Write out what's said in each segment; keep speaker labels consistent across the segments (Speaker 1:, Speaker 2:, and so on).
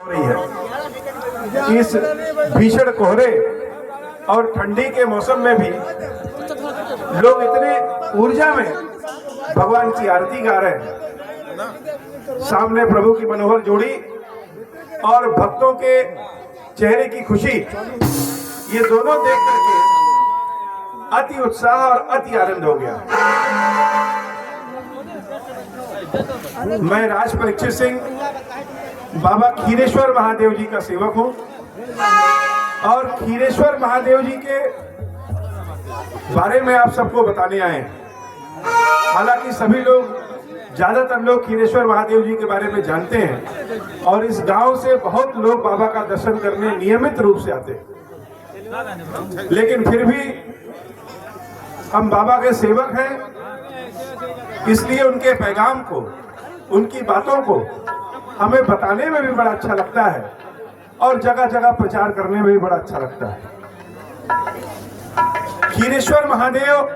Speaker 1: हो रही है। इस भीषण कोहरे और ठंडी के मौसम में भी लोग इतने ऊर्जा में भगवान की आरती गा रहे हैं। सामने प्रभु की मनोहर जोड़ी और भक्तों के चेहरे की खुशी, ये दोनों देख करके अति उत्साह और अति आनंद हो गया। मैं राज परीक्षित सिंह बाबा खीरेश्वर महादेव जी का सेवक हूं और खीरेश्वर महादेव जी के बारे में आप सबको बताने आए हैं। हालांकि सभी लोग, ज्यादातर लोग खीरेश्वर महादेव जी के बारे में जानते हैं और इस गांव से बहुत लोग बाबा का दर्शन करने नियमित रूप से आते हैं, लेकिन फिर भी हम बाबा के सेवक हैं, इसलिए उनके पैगाम को, उनकी बातों को हमें बताने में भी बड़ा अच्छा लगता है और जगह जगह प्रचार करने में भी बड़ा अच्छा लगता है। खीरेश्वर महादेव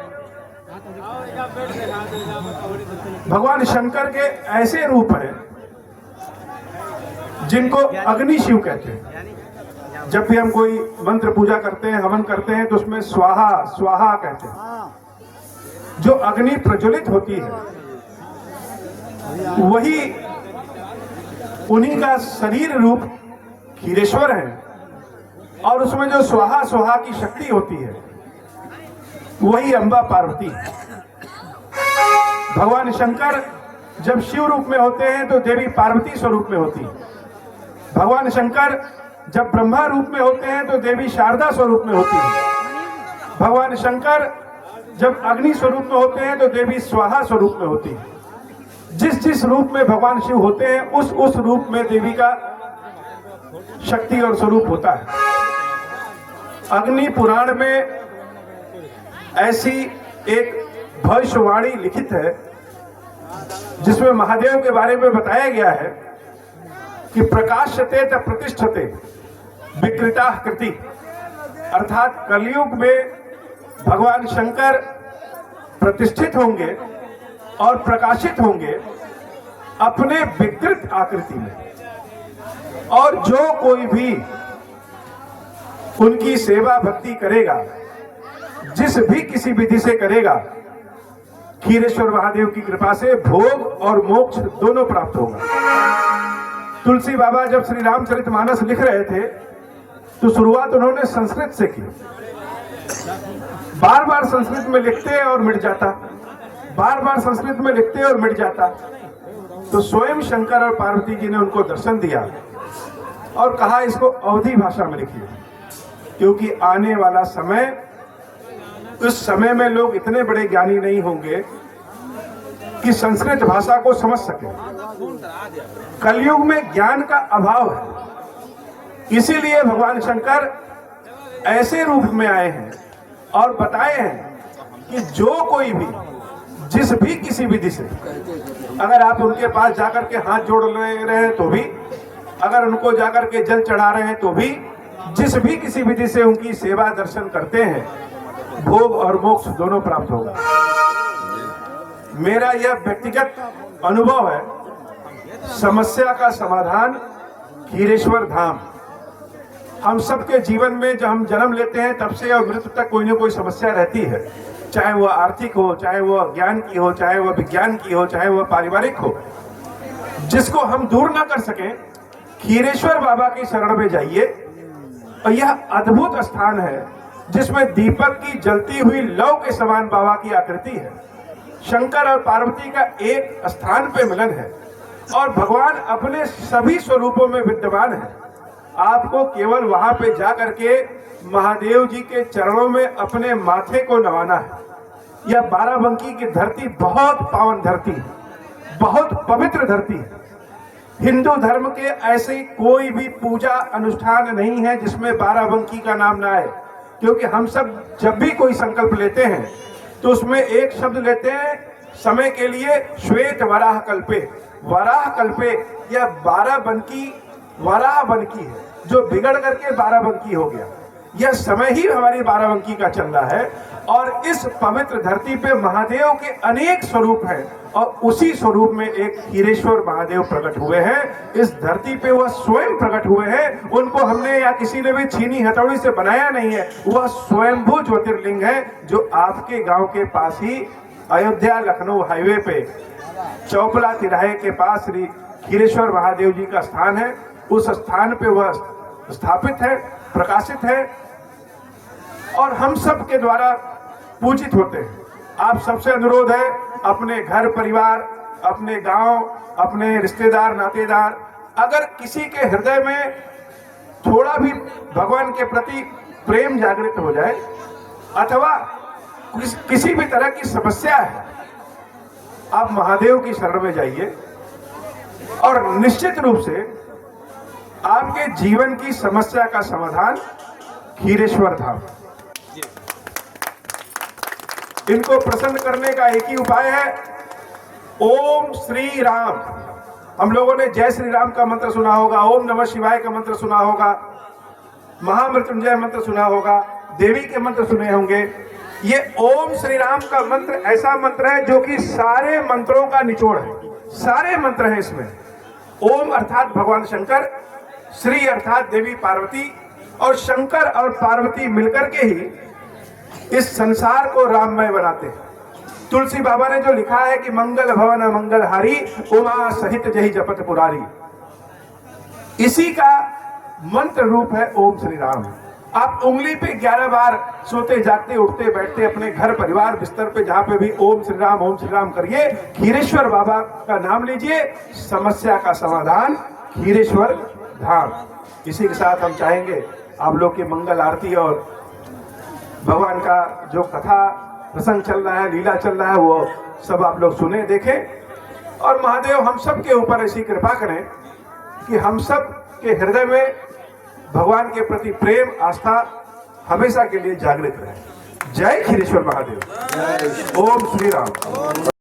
Speaker 1: भगवान शंकर के ऐसे रूप हैं जिनको अग्नि शिव कहते हैं। जब भी हम कोई मंत्र पूजा करते हैं, हवन करते हैं, तो उसमें स्वाहा स्वाहा कहते हैं। जो अग्नि प्रज्वलित होती है वही उन्हीं का शरीर रूप खीरेश्वर है, और उसमें जो स्वाहा स्वाहा की शक्ति होती है वही अम्बा पार्वती है। भगवान शंकर जब शिव रूप में होते हैं तो देवी पार्वती स्वरूप में होती है। भगवान शंकर जब ब्रह्मा रूप में होते हैं तो देवी शारदा स्वरूप में होती है। भगवान शंकर जब अग्नि स्वरूप में होते हैं तो देवी स्वाहा स्वरूप में होती है। जिस जिस रूप में भगवान शिव होते हैं उस रूप में देवी का शक्ति और स्वरूप होता है। अग्नि पुराण में ऐसी एक भविष्यवाणी लिखित है जिसमें महादेव के बारे में बताया गया है कि प्रकाश्यते त प्रतिष्ठते विकृता कृति, अर्थात कलयुग में भगवान शंकर प्रतिष्ठित होंगे और प्रकाशित होंगे अपने विकृत आकृति में, और जो कोई भी उनकी सेवा भक्ति करेगा, जिस भी किसी विधि से करेगा, खीरेश्वर महादेव की कृपा से भोग और मोक्ष दोनों प्राप्त होगा। तुलसी बाबा जब श्री रामचरितमानस लिख रहे थे तो शुरुआत उन्होंने संस्कृत से की। बार बार संस्कृत में लिखते और मिट जाता, बार बार संस्कृत में लिखते और मिट जाता। तो स्वयं शंकर और पार्वती जी ने उनको दर्शन दिया और कहा इसको अवधी भाषा में लिखिए, क्योंकि आने वाला समय, उस समय में लोग इतने बड़े ज्ञानी नहीं होंगे कि संस्कृत भाषा को समझ सके। कलयुग में ज्ञान का अभाव है, इसीलिए भगवान शंकर ऐसे रूप में आए हैं और बताए हैं कि जो कोई भी, जिस भी किसी विधि से, अगर आप उनके पास जाकर के हाथ जोड़ ले रहे हैं तो भी, अगर उनको जाकर के जल चढ़ा रहे हैं तो भी, जिस भी किसी विधि से उनकी सेवा दर्शन करते हैं, भोग और मोक्ष दोनों प्राप्त होगा। मेरा यह व्यक्तिगत अनुभव है। समस्या का समाधान खीरेश्वर धाम। हम सबके जीवन में जब हम जन्म लेते हैं तब से और मृत्यु तक कोई ना कोई समस्या रहती है, चाहे वह आर्थिक हो, चाहे वह ज्ञान की हो, चाहे वह विज्ञान की हो, चाहे वह पारिवारिक हो। जिसको हम दूर ना कर सकें, खीरेश्वर बाबा की शरण में जाइए, और यह अद्भुत स्थान है जिसमें दीपक की जलती हुई लौ के समान बाबा की आकृति है। शंकर और पार्वती का एक स्थान पे मिलन है और भगवान अपने सभी स्वरूपों में विद्यमान है। आपको केवल वहां पे जा करके महादेव जी के चरणों में अपने माथे को नवाना है। यह बाराबंकी की धरती बहुत पावन धरती है, बहुत पवित्र धरती है। हिंदू धर्म के ऐसे कोई भी पूजा अनुष्ठान नहीं है जिसमें बाराबंकी का नाम ना आए, क्योंकि हम सब जब भी कोई संकल्प लेते हैं तो उसमें एक शब्द लेते हैं समय के लिए, श्वेत वराह कल्पे। वराह कल्पे, यह बाराबंकी वराह बनकी है जो बिगड़ करके बाराबंकी हो गया। यह समय ही हमारी बाराबंकी का चल रहा है और इस पवित्र धरती पे महादेव के अनेक स्वरूप हैं और उसी स्वरूप में एक खीरेश्वर महादेव प्रकट हुए हैं इस धरती पे। वह स्वयं प्रकट हुए हैं, उनको हमने या किसी ने भी छीनी हथौड़ी से बनाया नहीं है। वह स्वयंभू ज्योतिर्लिंग है जो आपके गांव के पास ही अयोध्या लखनऊ हाईवे पे चौपला तिराहे के पास श्री खीरेश्वर महादेव जी का स्थान है। उस स्थान पे वह स्थापित है, प्रकाशित है और हम सब के द्वारा पूजित होते हैं। आप सबसे अनुरोध है, अपने घर परिवार, अपने गांव, अपने रिश्तेदार नातेदार, अगर किसी के हृदय में थोड़ा भी भगवान के प्रति प्रेम जागृत हो जाए अथवा किसी भी तरह की समस्या है, आप महादेव की शरण में जाइए और निश्चित रूप से आपके जीवन की समस्या का समाधान खीरेश्वर धाम। इनको प्रसन्न करने का एक ही उपाय है, ओम श्री राम। हम लोगों ने जय श्री राम का मंत्र सुना होगा, ओम नमः शिवाय का मंत्र सुना होगा, महामृत्युंजय मंत्र सुना होगा, देवी के मंत्र सुने होंगे। ये ओम श्री राम का मंत्र ऐसा मंत्र है जो कि सारे मंत्रों का निचोड़ है, सारे मंत्र हैं इसमें। ओम अर्थात भगवान शंकर, श्री अर्थात देवी पार्वती, और शंकर और पार्वती मिलकर के ही इस संसार को राममय बनाते हैं। तुलसी बाबा ने जो लिखा है कि मंगल भवन मंगलहारी, उमा सहित जही जपत पुरारी, इसी का मंत्र रूप है ओम श्री राम। आप उंगली पे 11 बार सोते जागते उठते बैठते अपने घर परिवार बिस्तर पे जहां पे भी ओम श्री राम करिए, खीरेश्वर बाबा का नाम लीजिए, समस्या का समाधान खीरेश्वर धाम। इसी के साथ हम चाहेंगे आप लोग की मंगल आरती और भगवान का जो कथा प्रसंग चल रहा है, लीला चल रहा है, वो सब आप लोग सुने देखें और महादेव हम सब के ऊपर ऐसी कृपा करें कि हम सब के हृदय में भगवान के प्रति प्रेम आस्था हमेशा के लिए जागृत रहे। जय खीरेश्वर महादेव, ओम श्री राम।